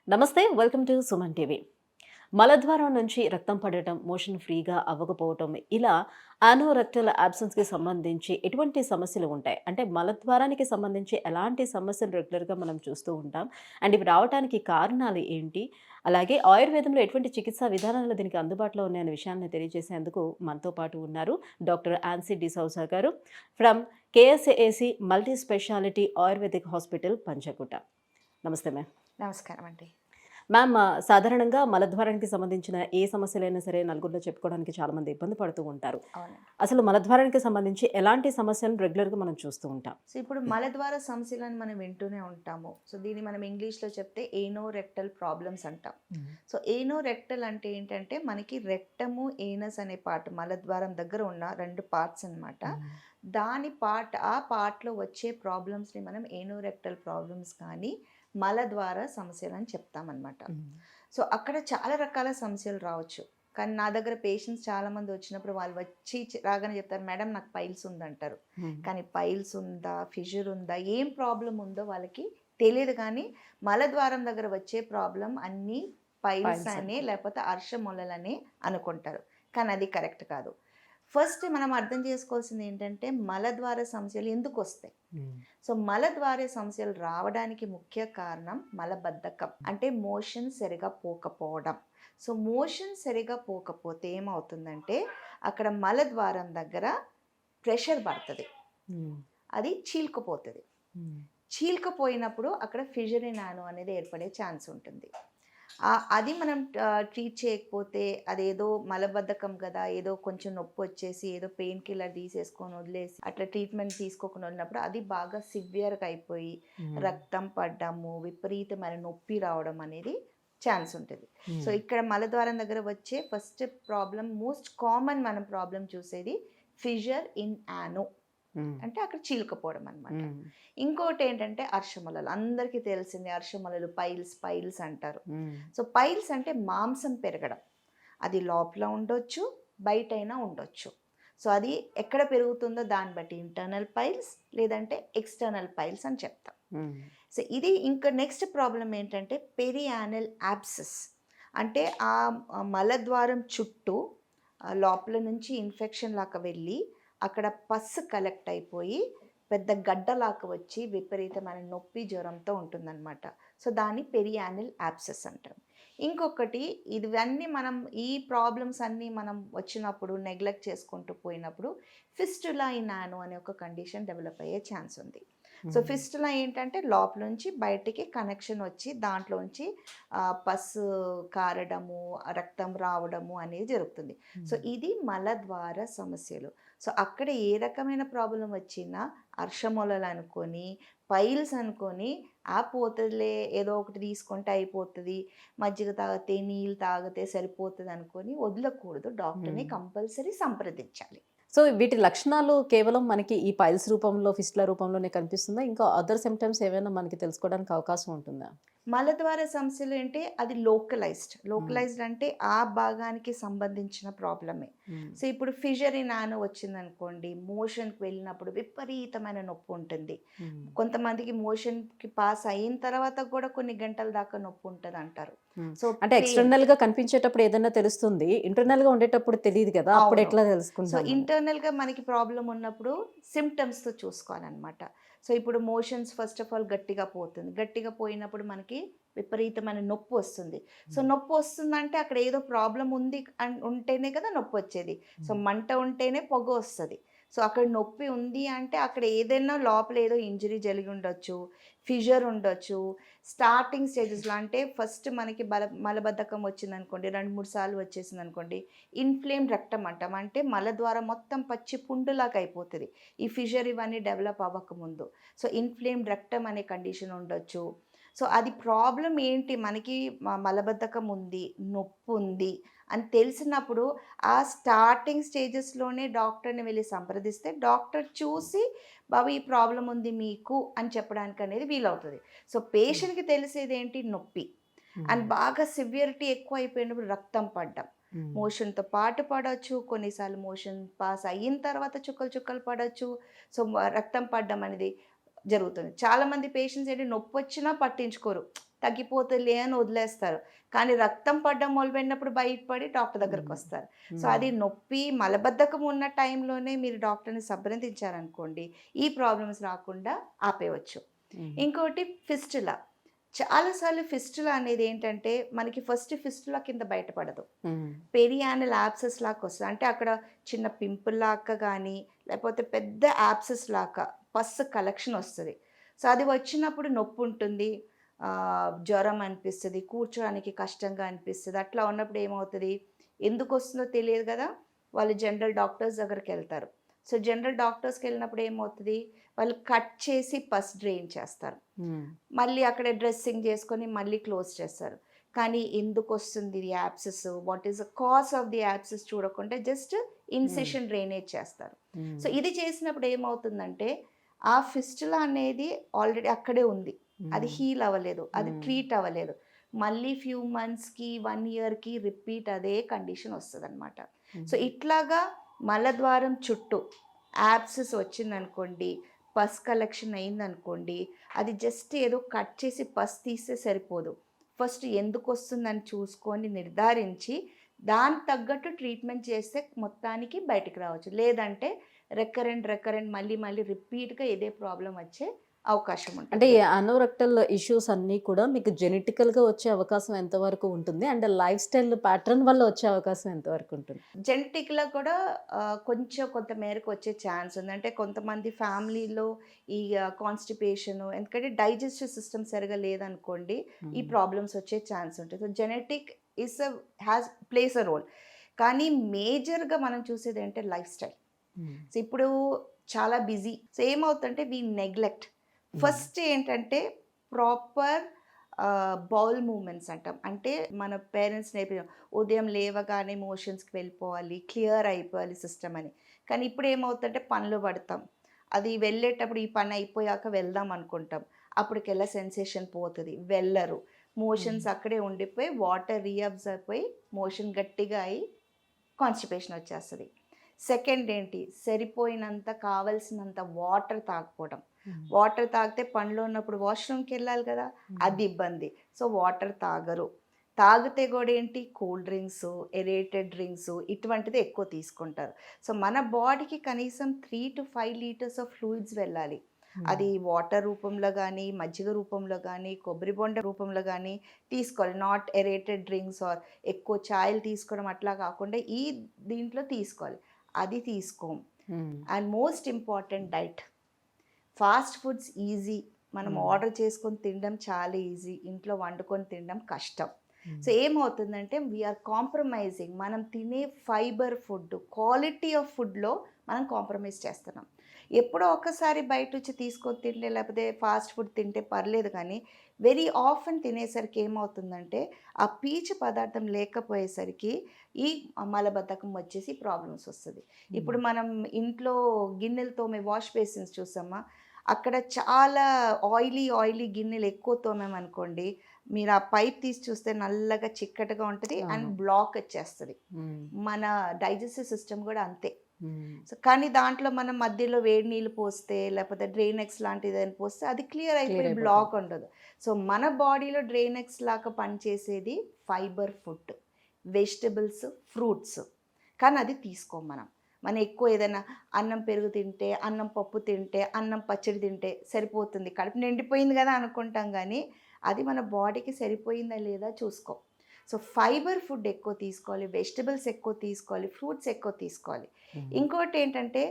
నమస్తే, welcome to Suman TV. మలద్వారం నుంచి రక్తం పడటం, మోషన్ ఫ్రీగా అవ్వకపోవటం, ఇలా అనోరెక్టల్ అబ్సెన్స్‌కి సంబంధించి ఎటువంటి సమస్యలు ఉంటాయి? అంటే మలద్వారానికి సంబంధించి ఎలాంటి సమస్యలు రెగ్యులర్‌గా మనం చూస్తూ ఉంటాం? అండ్ ఇవి రావటానికి కారణాలు ఏంటి? అలాగే ఆయుర్వేదంలో ఎటువంటి చికిత్సా విధానాలు దీనికి అందుబాటులో ఉన్నాయనే విషయాన్ని తెలియజేసేందుకు మనతో పాటు ఉన్నారు డాక్టర్ ఆన్సీ డిసౌజా గారు from KSAC multi speciality ayurvedic hospital Panjagutta. నమస్తే మ్యామ్. నమస్కారం అండి. మ్యామ్, సాధారణంగా మలద్వారానికి సంబంధించిన ఏ సమస్యలైనా సరే నలుగురిలో చెప్పుకోవడానికి చాలామంది ఇబ్బంది పడుతూ ఉంటారు. అవునండి. అసలు మలద్వారానికి సంబంధించి ఎలాంటి సమస్యలను రెగ్యులర్‌గా మనం చూస్తూ ఉంటాం? సో, ఇప్పుడు మలద్వార సమస్యలని మనం వింటూనే ఉంటాము. సో, దీన్ని మనం ఇంగ్లీష్‌లో చెప్తే ఏనోరెక్టల్ ప్రాబ్లమ్స్ అంటాం. హ్మ్. సో, ఏనోరెక్టల్ అంటే ఏంటంటే మనకి రెక్టము, ఏనస్ అనే పార్ట్ మలద్వారం దగ్గర ఉన్న 2 పార్ట్స్ అన్నమాట. హ్మ్. ఆ పార్ట్‌లో వచ్చే ప్రాబ్లమ్స్‌ని మనం ఏనోరెక్టల్ ప్రాబ్లమ్స్ కానీ, మలద్వార సమస్యలని చెప్తామన్నమాట. హ్మ్. సో, అక్కడ చాలా రకాల సమస్యలు రావచ్చు. కానీ నా దగ్గర పేషెంట్స్ చాలామంది వచ్చినప్పుడు వాళ్ళు వచ్చి రాగానే చెప్తారు, మేడం నాకు పైల్స్ ఉందంటారు. హ్మ్. కానీ పైల్స్ ఉందా, ఫిషర్ ఉందా, ఏం ప్రాబ్లమ్ ఉందో వాళ్ళకి తెలీదు. కానీ మలద్వారం దగ్గర వచ్చే ప్రాబ్లం అన్నీ పైల్స్ పైల్స్ అనే అనుకుంటా. లేకపోతే అర్షములలనే అనుకుంటారు. కానీ అది కరెక్ట్ కాదు. ఫస్ట్ మనం అర్థం చేసుకోవాల్సింది ఏంటంటే మలద్వార సమస్యలు ఎందుకు వస్తాయి. హ్మ్. సో మలద్వార సమస్యలు రావడానికి ముఖ్య కారణం మలబద్ధకం, అంటే మోషన్ సరిగా పోకపోవడం. సో మోషన్ సరిగా పోకపోతే ఏమవుతుందంటే అక్కడ మలద్వారం దగ్గర ప్రెషర్ పడుతుంది, హ్మ్. అది చీల్కపోతుంది. హ్మ్. చీల్కపోయినప్పుడు అక్కడ ఫిజరీ నానో అనేది ఏర్పడే ఛాన్స్ ఉంటుంది. అది మనం ట్రీట్ చేయకపోతే అదేదో మలబద్ధకం కదా, ఏదో కొంచెం నొప్పి వచ్చేసి ఏదో పెయిన్ కిల్లర్ తీసేసుకొని వదిలేసి అట్లా ట్రీట్మెంట్ తీసుకోకుండా ఉన్నప్పుడు అది బాగా సివియర్గా అయిపోయి హ్మ్. రక్తం పడ్డము, విపరీతమైన నొప్పి రావడం అనేది ఛాన్స్ ఉంటుంది. సో హ్మ్. ఇక్కడ మలద్వారం దగ్గర వచ్చే ఫస్ట్ ప్రాబ్లం, మోస్ట్ కామన్ మనం ప్రాబ్లం చూసేది ఫిషర్ ఇన్ యానో, హ్మ్. అంటే అక్కడ చీల్కపోవడం అనమాట. హ్మ్. ఇంకోటి ఏంటంటే అర్షములలు, అందరికీ తెలిసిందే అర్షములలు, పైల్స్ పైల్స్ అంటారు. హ్మ్. సో పైల్స్ అంటే మాంసం పెరగడం, అది లోపల ఉండొచ్చు, బయటైనా ఉండొచ్చు. సో అది ఎక్కడ పెరుగుతుందో దాన్ని బట్టి ఇంటర్నల్ పైల్స్ లేదంటే ఎక్స్టర్నల్ పైల్స్ అని చెప్తాం. హ్మ్. సో ఇది ఇంకా నెక్స్ట్ ప్రాబ్లం ఏంటంటే పెరియానల్ యాబ్సెస్, అంటే ఆ మలద్వారం చుట్టూ లోపల నుంచి ఇన్ఫెక్షన్ లాగా వెళ్ళి అక్కడ పస్ కలెక్ట్ అయిపోయి పెద్ద గడ్డలాగా వచ్చి విపరీతమైన నొప్పి జ్వరంతో ఉంటుందన్నమాట. సో దాన్ని పెరియానల్ యాబ్సెస్ అంటారు. ఇంకొకటి, ఇవన్నీ మనం ఈ ప్రాబ్లమ్స్ అన్నీ మనం వచ్చినప్పుడు నెగ్లెక్ట్ చేసుకుంటూ పోయినప్పుడు ఫిస్టులా ఇన్ నానో అనే ఒక కండిషన్ డెవలప్ అయ్యే ఛాన్స్ ఉంది. సో హ్మ్. ఫిస్టులా ఏంటంటే లోపల నుంచి బయటికి కనెక్షన్ వచ్చి దాంట్లోంచి పస్సు కారడము, రక్తం రావడము అనేది జరుగుతుంది. సో హ్మ్. ఇది మలద్వార సమస్యలు. సో అక్కడ ఏ రకమైన ప్రాబ్లం వచ్చినా అర్షమొలలు అనుకొని, పైల్స్ అనుకొని, పోతదిలే ఏదో ఒకటి తీసుకుంటే అయిపోతది, మజ్జిగ తాగితే, నీళ్ళు తాగితే సరిపోతది అనుకొని వదలకూడదు. డాక్టర్‌ని హ్మ్. కంపల్సరీ సంప్రదించాలి. సో, వీటి లక్షణాలు కేవలం మనకి ఈ పైల్స్ రూపంలో, ఫిస్టుల రూపంలోనే కనిపిస్తుందా? ఇంకా అదర్ సింప్టమ్స్ ఏవైనా మనకి తెలుసుకోవడానికి అవకాశం ఉంటుందా? మలద్వార సమస్యలు అంటే అది లోకలైజ్డ్. హ్మ్. లోకలైజ్డ్ అంటే ఆ భాగానికి సంబంధించిన ప్రాబ్లమే. హ్మ్. సో, ఇప్పుడు ఫిషరీ నానో వచ్చిందనుకోండి, మోషన్‌కి వెళ్ళినప్పుడు విపరీతమైన నొప్పి ఉంటుంది. హ్మ్. కొంతమందికి మోషన్‌కి పాస్ అయిన తర్వాత కూడా కొన్ని గంటల దాకా నొప్పి ఉంటదంటారు. హ్మ్. సో, అంటే పెయిన్. ఎక్స్‌టర్నల్‌గా కనిపించేటప్పుడు ఏదన్నా తెలుస్తుంది. ఇంటర్నల్‌గా ఉండేటప్పుడు తెలీదు గదా! అవును. అప్పుడెట్లా సో, తెలుసుకుంటాం మనం? ఇంటర్నల్‌గా మనకి ప్రాబ్లమ్ ఉన్నప్పుడు సిమ్ప్టమ్స్‌తో చూసుకోవాలనమాట. సో, ఇప్పుడు మోషన్స్ ఫస్ట్ ఆఫ్ ఆల్ గట్టిగా పోతుంది. గట్టిగా పోయినప్పుడు మనకి విపరీతమైన నొప్పొస్తుంది. సో, హ్మ్. నొప్పొస్తుందంటే అక్కడ ఏదో ప్రాబ్లమ్ ఉంది ఉంటేనే కదా నొప్పొచ్చేది. సో, హ్మ్. మంట ఉంటేనే పొగొస్తది. సో, అక్కడ నొప్పి ఉంది అంటే అక్కడ ఏదైనా లోపల ఏదో ఇంజరీ జరిగి ఉండొచ్చు, ఫిషర్ ఉండొచ్చు. స్టార్టింగ్ స్టేజెస్‌లో అంటే ఫస్ట్ మనకి మలబద్ధకం వచ్చిందనుకోండి, 2, 3 సార్లు వచ్చేసిందనుకోండి, ఇన్‌ఫ్లేమ్డ్ రెక్టమ్ అంటాం. అంటే మలద్వారం మొత్తం పచ్చి పుండులాగా అయిపోతది, ఈ ఫిషర్ ఇవన్నీ డెవలప్ అవ్వకముందు. సో, ఇన్‌ఫ్లేమ్డ్ రెక్టమ్ అనే కండిషన్ ఉండొచ్చు. సో, అది ప్రాబ్లమ్ ఏంటి, మనకి మలబద్ధకం ఉంది, నొప్పుంది అని తెలిసినప్పుడు ఆ స్టార్టింగ్ స్టేజెస్‌లోనే డాక్టర్‌ని వెళ్లి సంప్రదిస్తే డాక్టర్ చూసి, బాబు ఈ ప్రాబ్లమ్ ఉంది మీకు అని చెప్పడానికనేది వీలవుతది. సో, హ్మ్. పేషెంట్‌కి తెలిసేదేంటి, నొప్పి. అండ్ హ్మ్. బాగా సివియరిటీ ఎక్కువైపోయినప్పుడు రక్తం పడ్డం. హ్మ్. మోషన్‌తో పాటు పడొచ్చు. కొన్నిసార్లు మోషన్ పాస్ అయిన తర్వాత చుక్కలు చుక్కలు పడొచ్చు. సో, రక్తం పడడం అనేది జరుగుతుంది. చాలామంది పేషెంట్స్ ఏంటి నొప్పొచ్చినా పట్టించుకోరు. తగ్గిపోతులే అని వదిలేస్తారు. కానీ రక్తం పడడం మొదలుపెట్టినప్పుడు బయటపడి డాక్టర్ దగ్గరికి వస్తారు. సో అది నొప్పి, మలబద్ధకం ఉన్న టైంలోనే మీరు డాక్టర్‌ని సంప్రదించారనుకోండి, ఈ ప్రాబ్లమ్స్ రాకుండా ఆపేయవచ్చు. ఇంకోటి ఫిస్టులా. చాలా సార్లు ఫిస్టులా అనేది ఏంటంటే, మనకి ఫస్ట్ ఫిస్టులా కింద బయటపడదు. పెరియానల్ యాబ్సెస్ లాగా వస్తది. అంటే అక్కడ చిన్న పింపుల్ లాగా గానీ, లేకపోతే పెద్ద యాబ్సెస్ లాగా పస్ కలెక్షన్ వస్తది. సో అది వచ్చినప్పుడు నొప్పుంటుంది. జ్వరం అనిపిస్తది. కూర్చోడానికి కష్టంగా అనిపిస్తది. అట్లా ఉన్నప్పుడు ఏమవుతది, ఎందుకొస్తుందో తెలియదు గదా! వాళ్ళు జనరల్ డాక్టర్స్ దగ్గరికెళ్తారు. సో జనరల్ డాక్టర్స్‌కెళ్ళినప్పుడు ఏమవుతది, వాళ్ళు కట్ చేసి పస్ డ్రైన్ చేస్తారు. మళ్ళీ అక్కడే డ్రెస్సింగ్ చేసుకొని మళ్ళీ క్లోజ్ చేస్తారు. కానీ ఎందుకొస్తుంది ఇది abscess, what is the cause of the abscess చూడకుండా జస్ట్ ఇన్సిషన్ డ్రైనేజ్ చేస్తారు. సో ఇది చేసినప్పుడు ఏమవుతుందంటే, ఆ ఫిస్టులా అనేది ఆల్రెడీ అక్కడే ఉంది. అది హీల్ అవ్వలేదు. అది ట్రీట్ అవ్వలేదు. మళ్ళీ ఫ్యూ మంత్స్‌కి, 1 ఇయర్‌కి రిపీట్ అదే కండిషన్ వస్తదనమాట. సో ఇట్లాగా మలద్వారం చుట్టూ యాబ్సెస్ వచ్చిందనుకోండి, పస్ కలెక్షన్ అయిందనుకోండి, అది జస్ట్ ఏదో కట్ చేసి పస్ తీస్తే సరిపోదు. ఫస్ట్ ఎందుకొస్తుందని చూసుకొని నిర్ధారించి, దానికి తగ్గట్టు ట్రీట్మెంట్ చేస్తే మొత్తానికి బయటికి రావచ్చు. లేదంటే రికరెంట్ మళ్ళీ రిపీట్‌గా ఇదే ప్రాబ్లమ్ వచ్చే అవకాశం అంటే ఉంటుంది. ఈ అనోరెక్టల్ ఇష్యూస్ అన్నీ కూడా మీకు జెనెటికల్‌గా వచ్చే అవకాశం ఎంతవరకు ఉంటుంది? అండ్ లైఫ్ స్టైల్ ప్యాటర్న్ వల్ల వచ్చే అవకాశం ఎంతవరకు ఉంటుంది? జెనెటిక్‌లా కూడా కొంచెం కొంత మేరకు వచ్చే ఛాన్స్ ఉంది. అంటే కొంతమంది ఫ్యామిలీలో ఈ కాన్‌స్టిపేషను, ఎందుకంటే డైజెస్టివ్ సిస్టమ్ సరిగ్గా లేదనుకోండి, ఈ ప్రాబ్లమ్స్ వచ్చే ఛాన్స్ ఉంటుంది. So genetic is plays a role. కానీ మేజర్‌గా మనం చూసేదేంటే లైఫ్ స్టైల్. సో ఇప్పుడు చాలా బిజీ. సో ఏమవుతుందంటే వి నెగ్లెక్ట్. ఫస్ట్ ఏంటంటే ప్రాపర్ బౌల్ మూవ్‌మెంట్స్ అంటాం. అంటే మన పేరెంట్స్ నేర్పించారు. ఉదయం లేవగానే మోషన్స్‌కి వెళ్ళిపోవాలి, క్లియర్ అయిపోవాలి సిస్టమ్ అని. కానీ ఇప్పుడు ఏమవుతుందంటే పనిలో పడతాం. అది వెళ్ళేటప్పుడు ఈ పని అయిపోయాక వెళ్దాం అనుకుంటాం. అప్పటికెల్లా సెన్సేషన్ పోతది. వెళ్ళరు. మోషన్స్ అక్కడే ఉండిపోయి వాటర్ రీఅబ్సార్బ్ అయిపోయి మోషన్ గట్టిగా అయ్యి కాన్‌స్టిపేషన్ వచ్చేస్తది. సెకండ్ ఏంటి, సరిపోయినంత కావాల్సినంత వాటర్ తాగకపోవడం. వాటర్ తాగితే పనిలో ఉన్నప్పుడు వాష్‌రూమ్‌కెళ్ళాలి కదా! అది ఇబ్బంది. సో వాటర్ తాగరు. తాగితే కూడా ఏంటి, కూల్ డ్రింక్సు, ఎరేటెడ్ డ్రింక్సు ఇటువంటిది ఎక్కువ తీసుకుంటారు. సో మన బాడీకి కనీసం 3-5 లీటర్స్ ఆఫ్ ఫ్లూయిడ్స్ వెళ్ళాలి. అది వాటర్ రూపంలో గానీ, మజ్జిగ రూపంలో గానీ, కొబ్బరి బొండ రూపంలో గానీ తీసుకోవాలి. నాట్ ఎరేటెడ్ డ్రింక్స్ ఆర్ ఎక్కువ చాయలు తీసుకోవడం అట్లా కాకుండా ఈ దీంట్లో తీసుకోవాలి. అది తీసుకోం. And most important diet. Fast foods easy. మనం ఆర్డర్ చేసుకొని తినడం చాలా ఈజీ. ఇంట్లో వండుకొని తినడం కష్టం. సో ఏమవుతుందంటే వీఆర్ కాంప్రమైజింగ్. మనం తినే ఫైబర్ ఫుడ్, క్వాలిటీ ఆఫ్ ఫుడ్లో మనం కాంప్రమైజ్ చేస్తున్నాం. ఎప్పుడో ఒకసారి బయట నుంచి తీసుకొని తింటే, లేకపోతే ఫాస్ట్ ఫుడ్ తింటే పర్లేదు, కానీ వెరీ ఆఫెన్ తినేసరికి ఏమవుతుందంటే ఆ పీచు పదార్థం లేకపోయేసరికి ఈ మలబద్ధకం వచ్చేసి ప్రాబ్లమ్స్ వస్తుంది. ఇప్పుడు మనం ఇంట్లో గిన్నెలు తోమే వాష్ బేసిన్స్ చూసామా, అక్కడ చాలా ఆయిలీ గిన్నెలు ఎక్కువ తోమామనుకోండి, మీరు ఆ పైప్ తీసి చూస్తే నల్లగా చిక్కటిగా ఉంటుంది అండ్ బ్లాక్ వచ్చేస్తుంది. మన డైజెస్టివ్ సిస్టమ్ కూడా అంతే. సో కానీ దాంట్లో మనం మధ్యలో వేడి నీళ్ళు పోస్తే, లేకపోతే డ్రైనెక్స్ లాంటిది అని పోస్తే అది క్లియర్ అయిపోయి బ్లాక్ ఉండదు. సో మన బాడీలో డ్రైనెక్స్ లాగా పనిచేసేది ఫైబర్ ఫుడ్, వెజిటబుల్స్, ఫ్రూట్స్. కానీ అది తీసుకోం మనం. మనం ఎక్కువ ఏదైనా అన్నం పెరుగు తింటే, అన్నం పప్పు తింటే, అన్నం పచ్చడి తింటే సరిపోతుంది, కడుపు నిండిపోయింది కదా అనుకుంటాం, కానీ అది మన బాడీకి సరిపోయిందా లేదా చూసుకో. సో ఫైబర్ ఫుడ్ ఎక్కువ తీసుకోవాలి, వెజిటబుల్స్ ఎక్కువ తీసుకోవాలి, ఫ్రూట్స్ ఎక్కువ తీసుకోవాలి. ఇంకోటి ఏంటంటే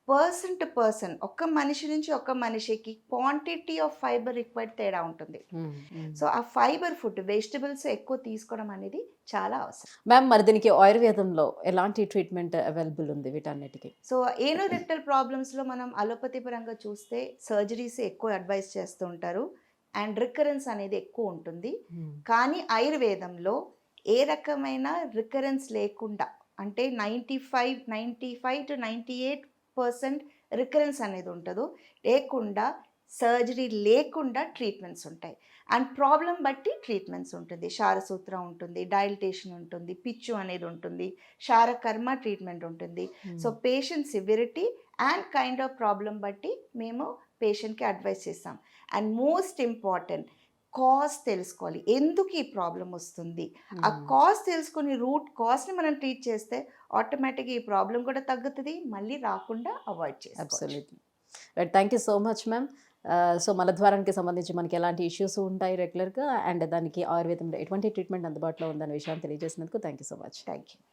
పర్సన్ టు పర్సన్, ఒక్క మనిషి నుంచి ఒక మనిషికి క్వాంటిటీ ఆఫ్ ఫైబర్ రిక్వైర్డ్ తేడా ఉంటుంది. సో ఆ ఫైబర్ ఫుడ్, వెజిటబుల్స్ ఎక్కువ తీసుకోవడం అనేది చాలా అవసరం. మ్యామ్, మరి దీనికి ఆయుర్వేదంలో ఎలాంటి ట్రీట్మెంట్ అవైలబుల్ ఉంది వీటన్నిటికి? సో ఏనోరెక్టల్ ప్రాబ్లమ్స్లో మనం అలోపతి పరంగా చూస్తే సర్జరీస్ ఎక్కువ అడ్వైస్ చేస్తూ ఉంటారు అండ్ రికరెన్స్ అనేది ఎక్కువ ఉంటుంది. కానీ ఆయుర్వేదంలో ఏ రకమైన రికరెన్స్ లేకుండా, అంటే 95-98% రికరెన్స్ అనేది ఉంటుందో లేకుండా, సర్జరీ లేకుండా ట్రీట్మెంట్స్ ఉంటాయి. అండ్ ప్రాబ్లం బట్టి ట్రీట్మెంట్స్ ఉంటుంది. శారసూత్ర ఉంటుంది, డైల్టేషన్ ఉంటుంది, పిచ్చు అనేది ఉంటుంది, శారకర్మ ట్రీట్మెంట్ ఉంటుంది. So patient severity and kind of problem బట్టి మేము పేషెంట్కి అడ్వైస్ చేస్తాం. అండ్ మోస్ట్ ఇంపార్టెంట్, కాజ్ తెలుసుకోవాలి. ఎందుకు ఈ ప్రాబ్లమ్ వస్తుంది? ఆ కాజ్ తెలుసుకొని రూట్ కాజ్‌ని మనం ట్రీట్ చేస్తే ఆటోమేటిక్‌గా ఈ ప్రాబ్లమ్ కూడా తగ్గుతది. మళ్ళీ రాకుండా అవాయిడ్ చేసుకోవచ్చు. Absolutely. Right. Thank you so much ma'am. So మలద్వారానికి సంబంధించి మనకి ఎలాంటి ఇష్యూస్ ఉంటాయి రెగ్యులర్‌గా అండ్ దానికి ఆయుర్వేదంలో ఎటువంటి ట్రీట్మెంట్ అందుబాటులో ఉందనే విషయాన్ని తెలియజేసినందుకు thank you so much. Thank you.